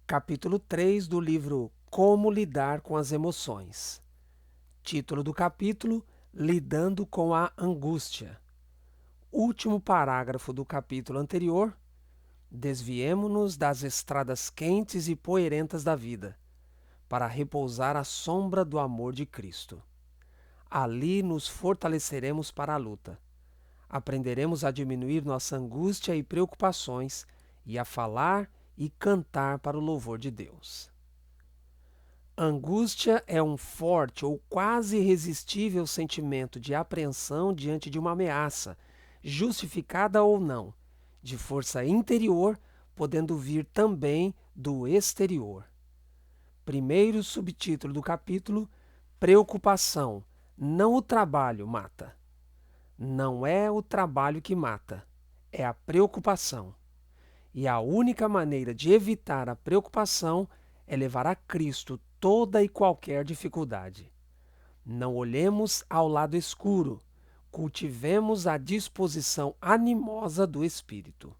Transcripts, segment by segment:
Capítulo 3 do livro Como Lidar com as Emoções. Título do capítulo: Lidando com a Angústia. Último parágrafo do capítulo anterior: desviemo-nos das estradas quentes e poeirentas da vida, para repousar à sombra do amor de Cristo. Ali nos fortaleceremos para a luta. Aprenderemos a diminuir nossa angústia e preocupações e a falar e cantar para o louvor de Deus. Angústia é um forte ou quase irresistível sentimento de apreensão diante de uma ameaça, justificada ou não, de força interior, podendo vir também do exterior. Primeiro subtítulo do capítulo: Preocupação. Não o trabalho mata. Não é o trabalho que mata, é a preocupação. E a única maneira de evitar a preocupação é levar a Cristo toda e qualquer dificuldade. Não olhemos ao lado escuro, cultivemos a disposição animosa do Espírito.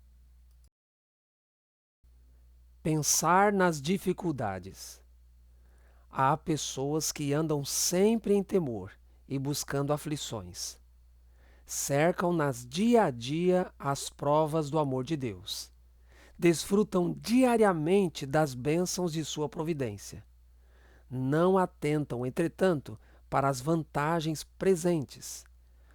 Pensar nas dificuldades. Há pessoas que andam sempre em temor e buscando aflições. Cercam-nas dia a dia as provas do amor de Deus. Desfrutam diariamente das bênçãos de sua providência. Não atentam, entretanto, para as vantagens presentes.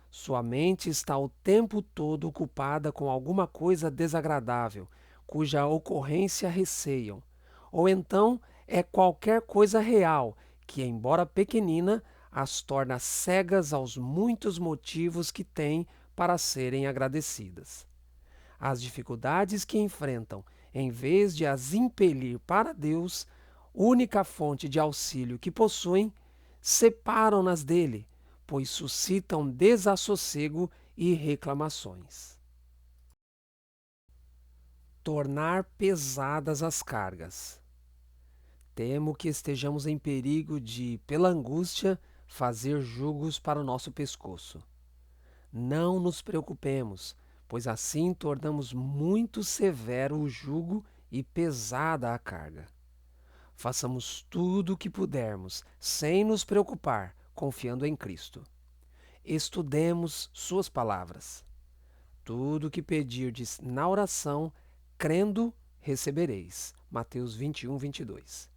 Sua mente está o tempo todo ocupada com alguma coisa desagradável, cuja ocorrência receiam. Ou então é qualquer coisa real, que, embora pequenina, as torna cegas aos muitos motivos que têm para serem agradecidas. As dificuldades que enfrentam, em vez de as impelir para Deus, única fonte de auxílio que possuem, separam-nas dele, pois suscitam desassossego e reclamações. Tornar pesadas as cargas. Temo que estejamos em perigo de, pela angústia, fazer jugos para o nosso pescoço. Não nos preocupemos, pois assim tornamos muito severo o jugo e pesada a carga. Façamos tudo o que pudermos, sem nos preocupar, confiando em Cristo. Estudemos suas palavras. Tudo o que pedirdes na oração, crendo, recebereis. Mateus 21, 22.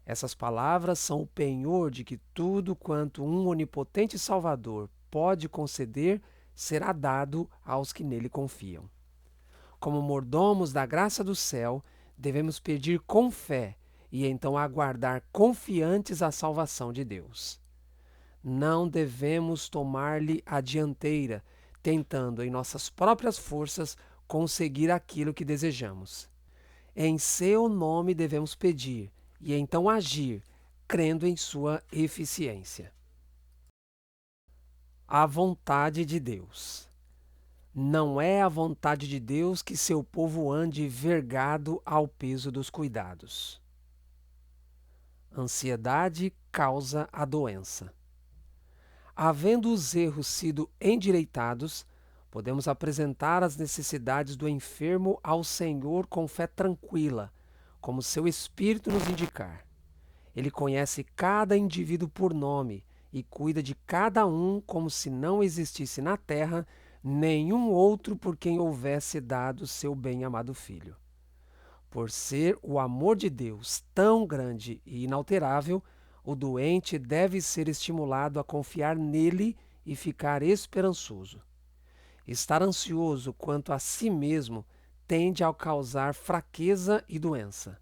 Essas palavras são o penhor de que tudo quanto um onipotente Salvador pode conceder será dado aos que nele confiam. Como mordomos da graça do céu, devemos pedir com fé e então aguardar confiantes a salvação de Deus. Não devemos tomar-lhe a dianteira, tentando em nossas próprias forças conseguir aquilo que desejamos. Em seu nome devemos pedir e então agir, crendo em sua eficiência. A vontade de Deus. Não é a vontade de Deus que seu povo ande vergado ao peso dos cuidados. Ansiedade causa a doença. Havendo os erros sido endireitados, podemos apresentar as necessidades do enfermo ao Senhor com fé tranquila, como seu Espírito nos indicar. Ele conhece cada indivíduo por nome e cuida de cada um como se não existisse na terra nenhum outro por quem houvesse dado seu bem-amado Filho. Por ser o amor de Deus tão grande e inalterável, o doente deve ser estimulado a confiar nele e ficar esperançoso. Estar ansioso quanto a si mesmo tende a causar fraqueza e doença.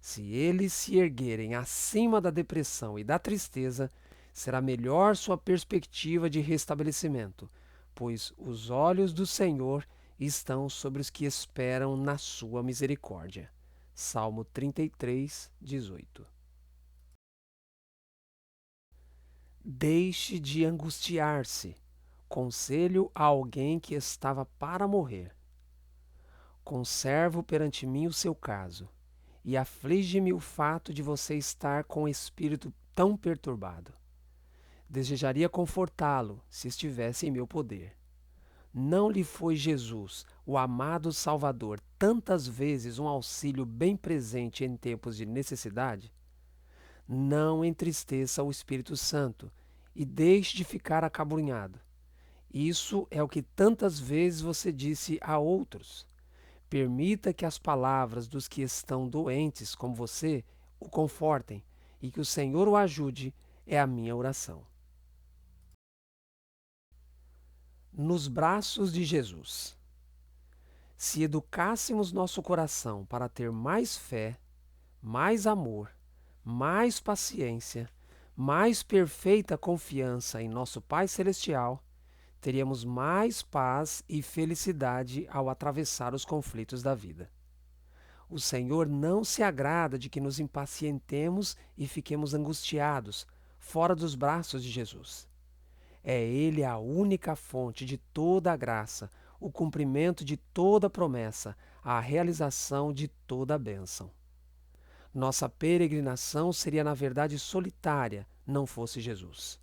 Se eles se erguerem acima da depressão e da tristeza, será melhor sua perspectiva de restabelecimento, pois os olhos do Senhor estão sobre os que esperam na sua misericórdia. Salmo 33, 18. Deixe de angustiar-se. Conselho a alguém que estava para morrer. Conservo perante mim o seu caso, e aflige-me o fato de você estar com o espírito tão perturbado. Desejaria confortá-lo se estivesse em meu poder. Não lhe foi Jesus, o amado Salvador, tantas vezes um auxílio bem presente em tempos de necessidade? Não entristeça o Espírito Santo e deixe de ficar acabrunhado. Isso é o que tantas vezes você disse a outros. Permita que as palavras dos que estão doentes como você o confortem e que o Senhor o ajude, é a minha oração. Nos braços de Jesus. Se educássemos nosso coração para ter mais fé, mais amor, mais paciência, mais perfeita confiança em nosso Pai Celestial, teríamos mais paz e felicidade ao atravessar os conflitos da vida. O Senhor não se agrada de que nos impacientemos e fiquemos angustiados, fora dos braços de Jesus. É Ele a única fonte de toda a graça, o cumprimento de toda promessa, a realização de toda a bênção. Nossa peregrinação seria, na verdade, solitária, não fosse Jesus.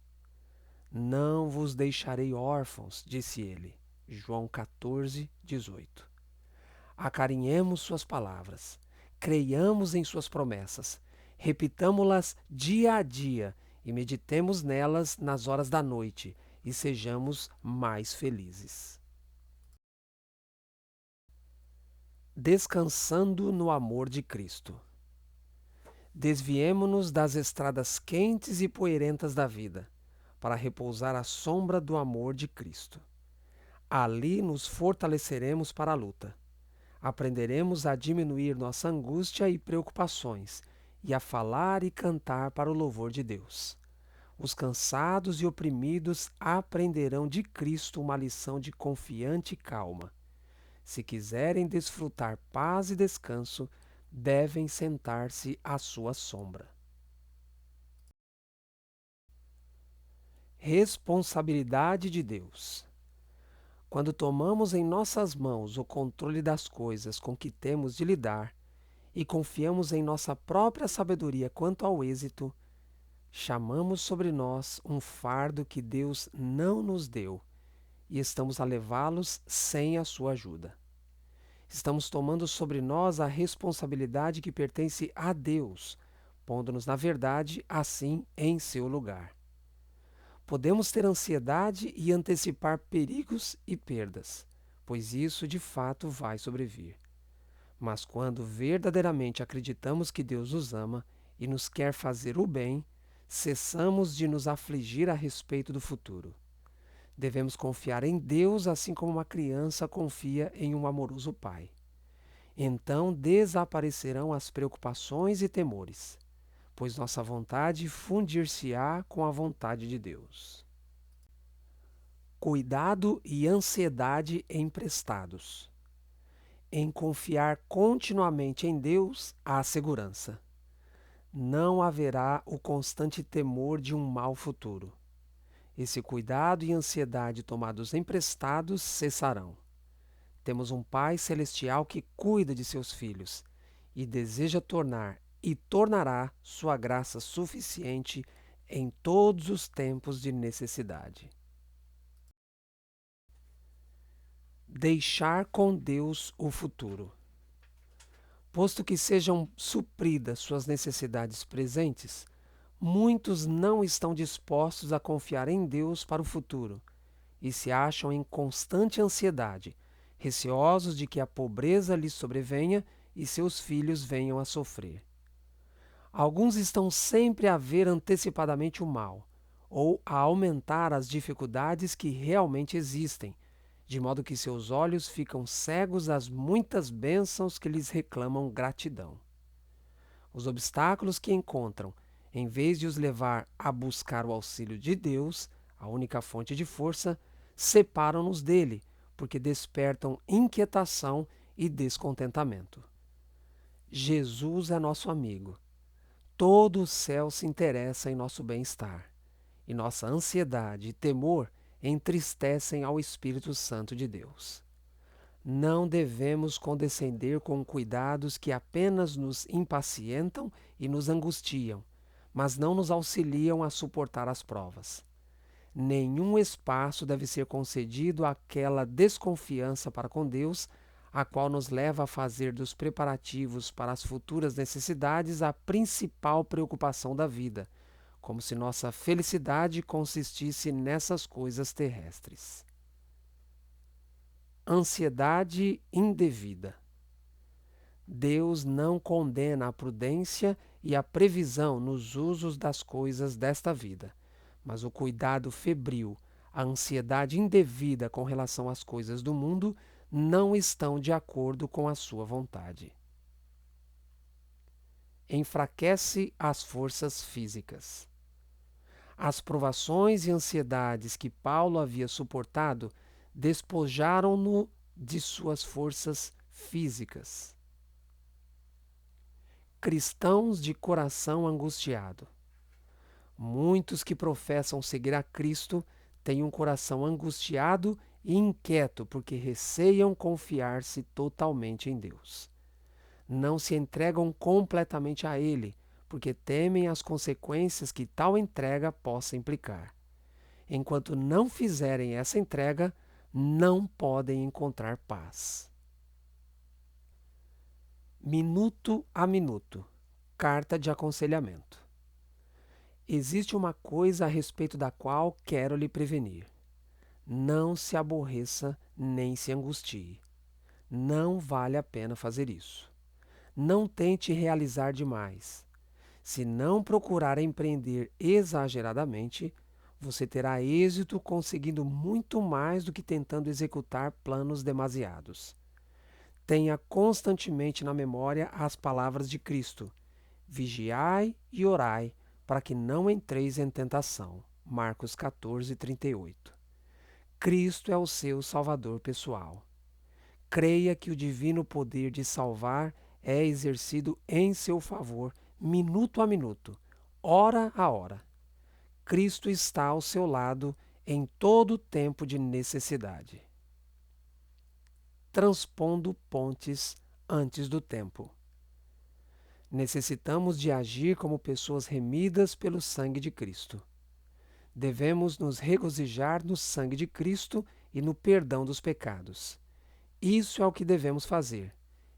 Não vos deixarei órfãos, disse ele. João 14, 18. Acarinhemos suas palavras, creiamos em suas promessas, repitamo-las dia a dia e meditemos nelas nas horas da noite e sejamos mais felizes. Descansando no amor de Cristo. Desviemo-nos das estradas quentes e poeirentas da vida, para repousar à sombra do amor de Cristo. Ali nos fortaleceremos para a luta. Aprenderemos a diminuir nossa angústia e preocupações, e a falar e cantar para o louvor de Deus. Os cansados e oprimidos aprenderão de Cristo uma lição de confiante calma. Se quiserem desfrutar paz e descanso, devem sentar-se à sua sombra. Responsabilidade de Deus. Quando tomamos em nossas mãos o controle das coisas com que temos de lidar e confiamos em nossa própria sabedoria quanto ao êxito, chamamos sobre nós um fardo que Deus não nos deu e estamos a levá-los sem a sua ajuda. Estamos tomando sobre nós a responsabilidade que pertence a Deus, pondo-nos, na verdade, assim em seu lugar. Podemos ter ansiedade e antecipar perigos e perdas, pois isso de fato vai sobrevir. Mas quando verdadeiramente acreditamos que Deus nos ama e nos quer fazer o bem, cessamos de nos afligir a respeito do futuro. Devemos confiar em Deus assim como uma criança confia em um amoroso pai. Então desaparecerão as preocupações e temores, pois nossa vontade fundir-se-á com a vontade de Deus. Cuidado e ansiedade emprestados. Em confiar continuamente em Deus, há segurança. Não haverá o constante temor de um mau futuro. Esse cuidado e ansiedade tomados emprestados cessarão. Temos um Pai Celestial que cuida de seus filhos e deseja tornar e tornará sua graça suficiente em todos os tempos de necessidade. Deixar com Deus o futuro. Posto que sejam supridas suas necessidades presentes, muitos não estão dispostos a confiar em Deus para o futuro e se acham em constante ansiedade, receosos de que a pobreza lhes sobrevenha e seus filhos venham a sofrer. Alguns estão sempre a ver antecipadamente o mal, ou a aumentar as dificuldades que realmente existem, de modo que seus olhos ficam cegos às muitas bênçãos que lhes reclamam gratidão. Os obstáculos que encontram, em vez de os levar a buscar o auxílio de Deus, a única fonte de força, separam-nos dele, porque despertam inquietação e descontentamento. Jesus é nosso amigo. Todo o céu se interessa em nosso bem-estar, e nossa ansiedade e temor entristecem ao Espírito Santo de Deus. Não devemos condescender com cuidados que apenas nos impacientam e nos angustiam, mas não nos auxiliam a suportar as provas. Nenhum espaço deve ser concedido àquela desconfiança para com Deus, a qual nos leva a fazer dos preparativos para as futuras necessidades a principal preocupação da vida, como se nossa felicidade consistisse nessas coisas terrestres. Ansiedade indevida. Deus não condena a prudência e a previsão nos usos das coisas desta vida, mas o cuidado febril, a ansiedade indevida com relação às coisas do mundo não estão de acordo com a sua vontade. Enfraquece as forças físicas. As provações e ansiedades que Paulo havia suportado despojaram-no de suas forças físicas. Cristãos de coração angustiado. Muitos que professam seguir a Cristo têm um coração angustiado e inquieto porque receiam confiar-se totalmente em Deus. Não se entregam completamente a Ele porque temem as consequências que tal entrega possa implicar. Enquanto não fizerem essa entrega, não podem encontrar paz. Minuto a minuto. Carta de aconselhamento. Existe uma coisa a respeito da qual quero lhe prevenir. Não se aborreça nem se angustie. Não vale a pena fazer isso. Não tente realizar demais. Se não procurar empreender exageradamente, você terá êxito conseguindo muito mais do que tentando executar planos demasiados. Tenha constantemente na memória as palavras de Cristo: vigiai e orai, para que não entreis em tentação. Marcos 14:38. Cristo é o seu Salvador pessoal. Creia que o divino poder de salvar é exercido em seu favor, minuto a minuto, hora a hora. Cristo está ao seu lado em todo tempo de necessidade. Transpondo pontes antes do tempo. Necessitamos de agir como pessoas remidas pelo sangue de Cristo. Devemos nos regozijar no sangue de Cristo e no perdão dos pecados. Isso é o que devemos fazer,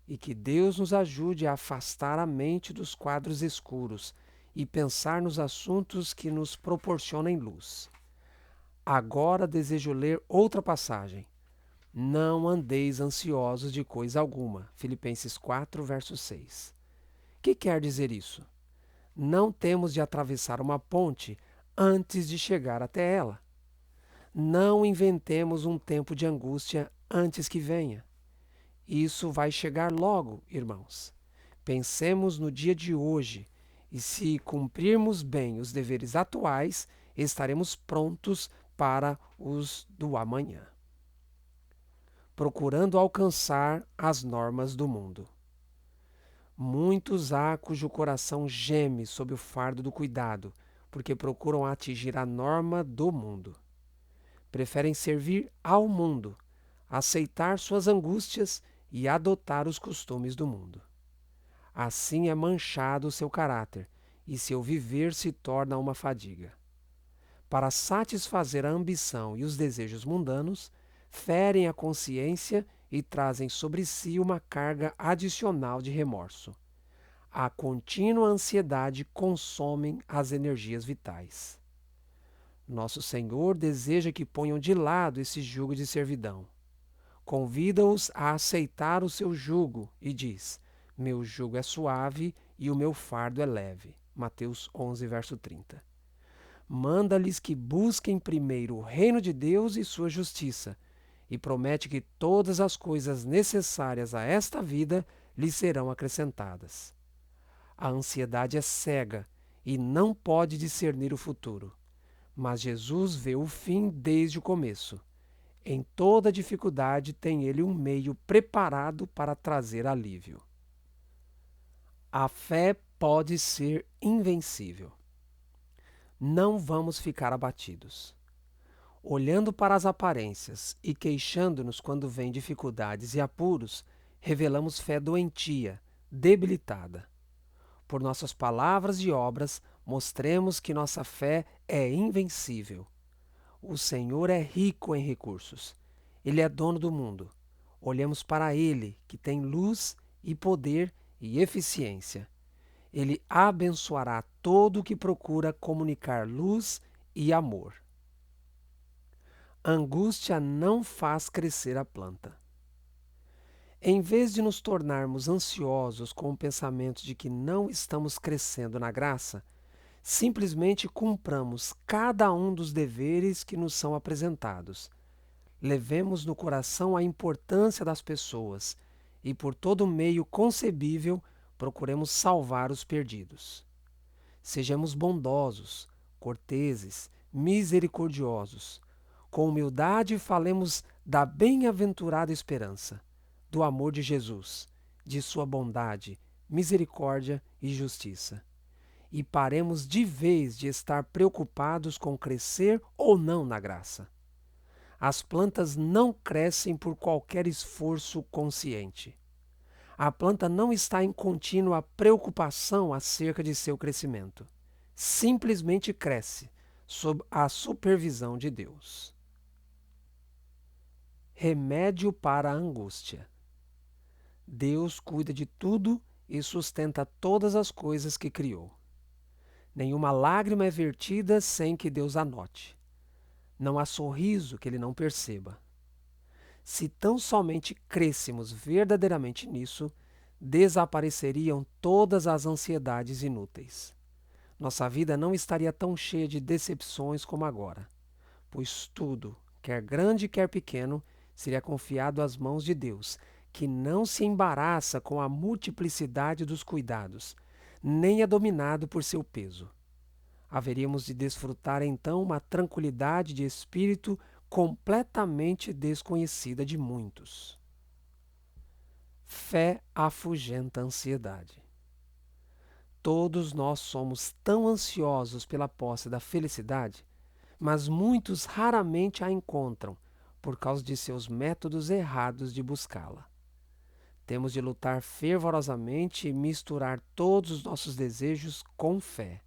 e que Deus nos ajude a afastar a mente dos quadros escuros e pensar nos assuntos que nos proporcionem luz. Agora desejo ler outra passagem. Não andeis ansiosos de coisa alguma. Filipenses 4, verso 6. Que quer dizer isso? Não temos de atravessar uma ponte antes de chegar até ela. Não inventemos um tempo de angústia antes que venha. Isso vai chegar logo, irmãos. Pensemos no dia de hoje e, se cumprirmos bem os deveres atuais, estaremos prontos para os do amanhã. Procurando alcançar as normas do mundo. Muitos há cujo coração geme sob o fardo do cuidado, porque procuram atingir a norma do mundo. Preferem servir ao mundo, aceitar suas angústias e adotar os costumes do mundo. Assim é manchado o seu caráter, e seu viver se torna uma fadiga. Para satisfazer a ambição e os desejos mundanos, ferem a consciência e trazem sobre si uma carga adicional de remorso. A contínua ansiedade consome as energias vitais. Nosso Senhor deseja que ponham de lado esse jugo de servidão. Convida-os a aceitar o seu jugo e diz: meu jugo é suave e o meu fardo é leve. Mateus 11, verso 30. Manda-lhes que busquem primeiro o reino de Deus e sua justiça, e promete que todas as coisas necessárias a esta vida lhes serão acrescentadas. A ansiedade é cega e não pode discernir o futuro, mas Jesus vê o fim desde o começo. Em toda dificuldade tem ele um meio preparado para trazer alívio. A fé pode ser invencível. Não vamos ficar abatidos. Olhando para as aparências e queixando-nos quando vêm dificuldades e apuros, revelamos fé doentia, debilitada. Por nossas palavras e obras, mostremos que nossa fé é invencível. O Senhor é rico em recursos. Ele é dono do mundo. Olhemos para Ele, que tem luz e poder e eficiência. Ele abençoará todo o que procura comunicar luz e amor. Angústia não faz crescer a planta. Em vez de nos tornarmos ansiosos com o pensamento de que não estamos crescendo na graça, simplesmente cumpramos cada um dos deveres que nos são apresentados. Levemos no coração a importância das pessoas e, por todo meio concebível, procuremos salvar os perdidos. Sejamos bondosos, corteses, misericordiosos. Com humildade falemos da bem-aventurada esperança, do amor de Jesus, de sua bondade, misericórdia e justiça. E paremos de vez de estar preocupados com crescer ou não na graça. As plantas não crescem por qualquer esforço consciente. A planta não está em contínua preocupação acerca de seu crescimento. Simplesmente cresce sob a supervisão de Deus. Remédio para a angústia. Deus cuida de tudo e sustenta todas as coisas que criou. Nenhuma lágrima é vertida sem que Deus a note. Não há sorriso que ele não perceba. Se tão somente crêssemos verdadeiramente nisso, desapareceriam todas as ansiedades inúteis. Nossa vida não estaria tão cheia de decepções como agora, pois tudo, quer grande quer pequeno, seria confiado às mãos de Deus, que não se embaraça com a multiplicidade dos cuidados, nem é dominado por seu peso. Haveríamos de desfrutar então uma tranquilidade de espírito completamente desconhecida de muitos. Fé afugenta a ansiedade. Todos nós somos tão ansiosos pela posse da felicidade, mas muitos raramente a encontram por causa de seus métodos errados de buscá-la. Temos de lutar fervorosamente e misturar todos os nossos desejos com fé.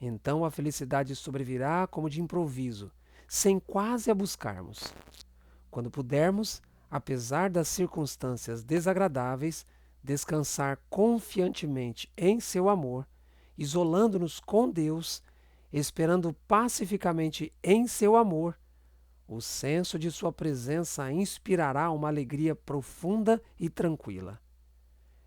Então a felicidade sobrevirá como de improviso, sem quase a buscarmos. Quando pudermos, apesar das circunstâncias desagradáveis, descansar confiantemente em seu amor, isolando-nos com Deus, esperando pacificamente em seu amor, o senso de sua presença inspirará uma alegria profunda e tranquila.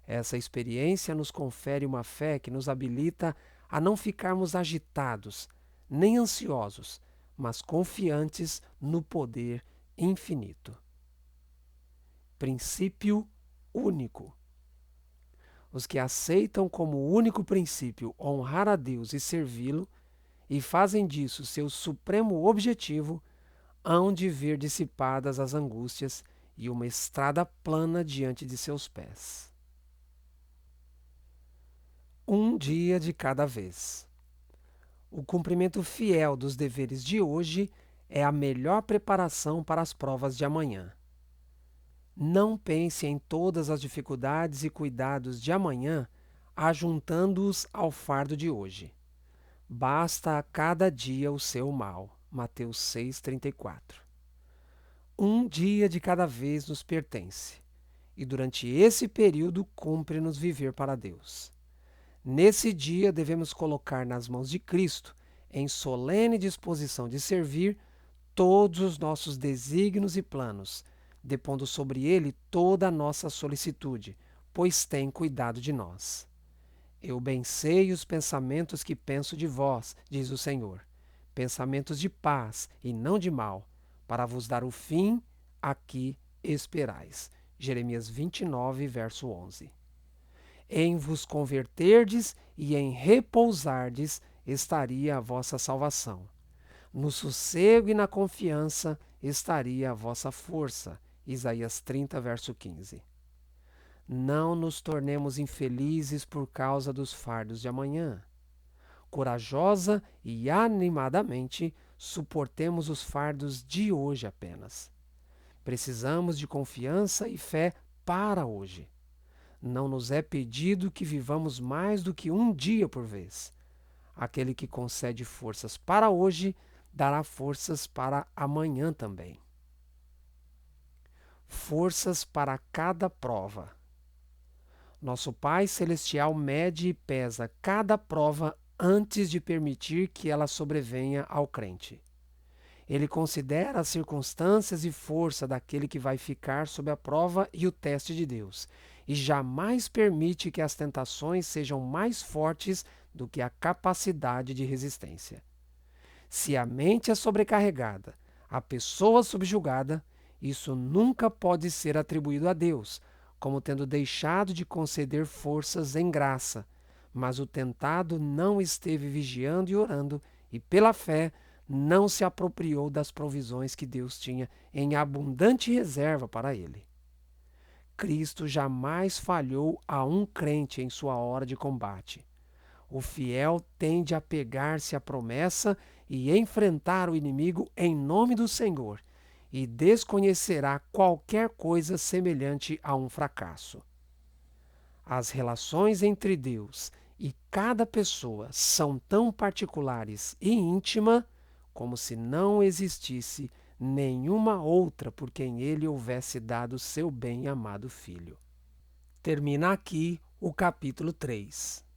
Essa experiência nos confere uma fé que nos habilita a não ficarmos agitados, nem ansiosos, mas confiantes no poder infinito. Princípio único. Os que aceitam como único princípio honrar a Deus e servi-lo, e fazem disso seu supremo objetivo, hão de ver dissipadas as angústias e uma estrada plana diante de seus pés. Um dia de cada vez. O cumprimento fiel dos deveres de hoje é a melhor preparação para as provas de amanhã. Não pense em todas as dificuldades e cuidados de amanhã, ajuntando-os ao fardo de hoje. Basta a cada dia o seu mal. Mateus 6,34. Um dia de cada vez nos pertence, e durante esse período cumpre-nos viver para Deus. Nesse dia devemos colocar nas mãos de Cristo, em solene disposição de servir, todos os nossos desígnios e planos, depondo sobre ele toda a nossa solicitude, pois tem cuidado de nós. Eu bem sei os pensamentos que penso de vós, diz o Senhor, pensamentos de paz e não de mal, para vos dar o fim a que esperais. Jeremias 29, verso 11. Em vos converterdes e em repousardes estaria a vossa salvação. No sossego e na confiança estaria a vossa força. Isaías 30, verso 15. Não nos tornemos infelizes por causa dos fardos de amanhã. Corajosa e animadamente suportemos os fardos de hoje apenas. Precisamos de confiança e fé para hoje. Não nos é pedido que vivamos mais do que um dia por vez. Aquele que concede forças para hoje dará forças para amanhã também. Forças para cada prova. Nosso Pai Celestial mede e pesa cada prova antes de permitir que ela sobrevenha ao crente. Ele considera as circunstâncias e força daquele que vai ficar sob a prova e o teste de Deus, e jamais permite que as tentações sejam mais fortes do que a capacidade de resistência. Se a mente é sobrecarregada, a pessoa subjugada, isso nunca pode ser atribuído a Deus, como tendo deixado de conceder forças em graça. Mas o tentado não esteve vigiando e orando, e pela fé não se apropriou das provisões que Deus tinha em abundante reserva para ele. Cristo jamais falhou a um crente em sua hora de combate. O fiel tende a pegar-se à promessa e enfrentar o inimigo em nome do Senhor, e desconhecerá qualquer coisa semelhante a um fracasso. As relações entre Deus e cada pessoa são tão particulares e íntimas como se não existisse nenhuma outra por quem ele houvesse dado seu bem-amado Filho. Termina aqui o capítulo 3.